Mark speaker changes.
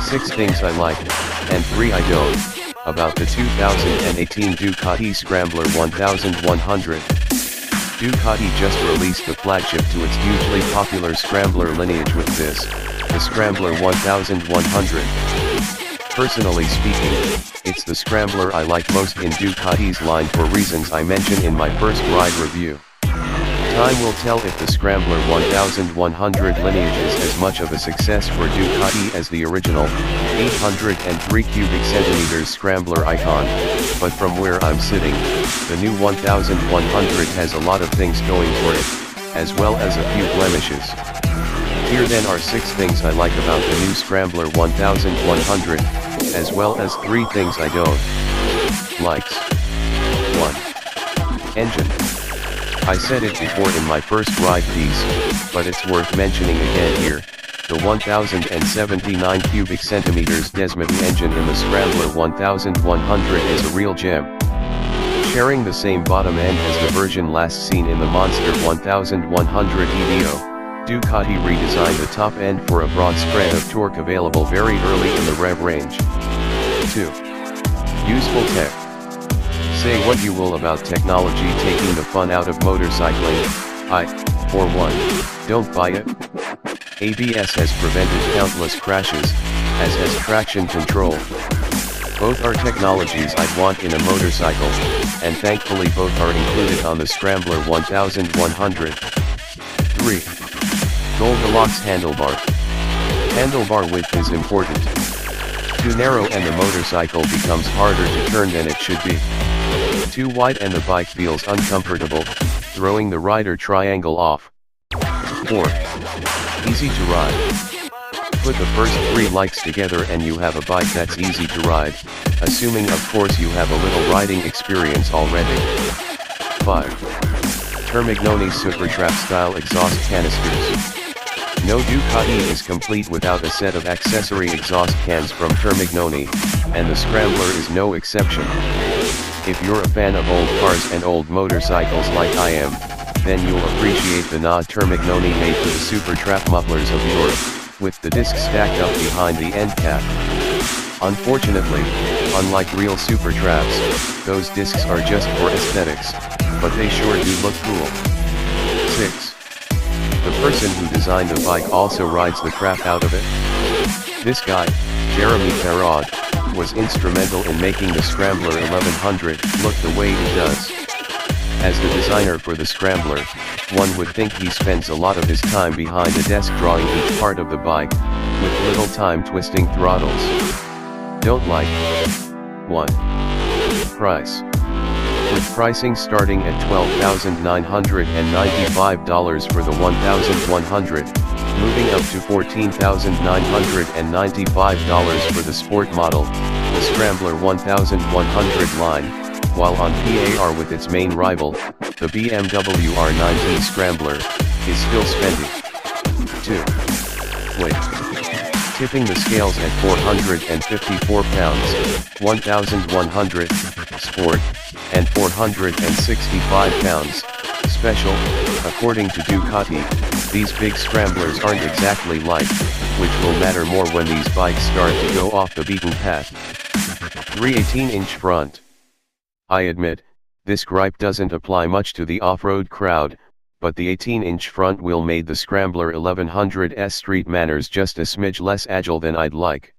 Speaker 1: Six things I like, and 3 I don't, about the 2018 Ducati Scrambler 1100. Ducati just released the flagship to its hugely popular Scrambler lineage with this, the Scrambler 1100. Personally speaking, it's the Scrambler I like most in Ducati's line for reasons I mention in my first ride review. Time will tell if the Scrambler 1100 lineage is as much of a success for Ducati as the original, 803 cubic centimeters Scrambler Icon, but from where I'm sitting, the new 1100 has a lot of things going for it, as well as a few blemishes. Here then are 6 things I like about the new Scrambler 1100, as well as 3 things I don't. Likes. 1. Engine. I said it before in my first ride piece, but it's worth mentioning again here. The 1079 cubic centimeters Desmodue engine in the Scrambler 1100 is a real gem. Sharing the same bottom end as the version last seen in the Monster 1100 EVO, Ducati redesigned the top end for a broad spread of torque available very early in the rev range. 2. Useful tech. Say what you will about technology taking the fun out of motorcycling, I, for one, don't buy it. ABS has prevented countless crashes, as has traction control. Both are technologies I'd want in a motorcycle, and thankfully both are included on the Scrambler 1100. 3. Goldilocks handlebar. Handlebar width is important. Too narrow and the motorcycle becomes harder to turn than it should be. Too wide and the bike feels uncomfortable, throwing the rider triangle off. 4. Easy to ride. Put the first 3 likes together and you have a bike that's easy to ride, assuming of course you have a little riding experience already. 5. Termignoni Supertrap style exhaust canisters. No Ducati is complete without a set of accessory exhaust cans from Termignoni, and the Scrambler is no exception. If you're a fan of old cars and old motorcycles like I am, then you'll appreciate the nod Termignoni made to the Supertrap mufflers of Europe, with the discs stacked up behind the end cap. Unfortunately, unlike real Supertraps, those discs are just for aesthetics, but they sure do look cool. 6. The person who designed the bike also rides the crap out of it. This guy, Jeremy Farad, was instrumental in making the Scrambler 1100 look the way it does. As the designer for the Scrambler, one would think he spends a lot of his time behind a desk drawing each part of the bike, with little time twisting throttles. Don't like. 1. Price. With pricing starting at $12,995 for the 1100, moving up to $14,995 for the sport model, the Scrambler 1100 line, while on par with its main rival, the BMW R19 Scrambler, is still spendy. 2. Weight. Tipping the scales at 454 pounds, 1100, sport, and 465 pounds, special. According to Ducati, these big Scramblers aren't exactly light, which will matter more when these bikes start to go off the beaten path. 3 18-inch front. I admit, this gripe doesn't apply much to the off-road crowd, but the 18-inch front wheel made the Scrambler 1100's street manners just a smidge less agile than I'd like.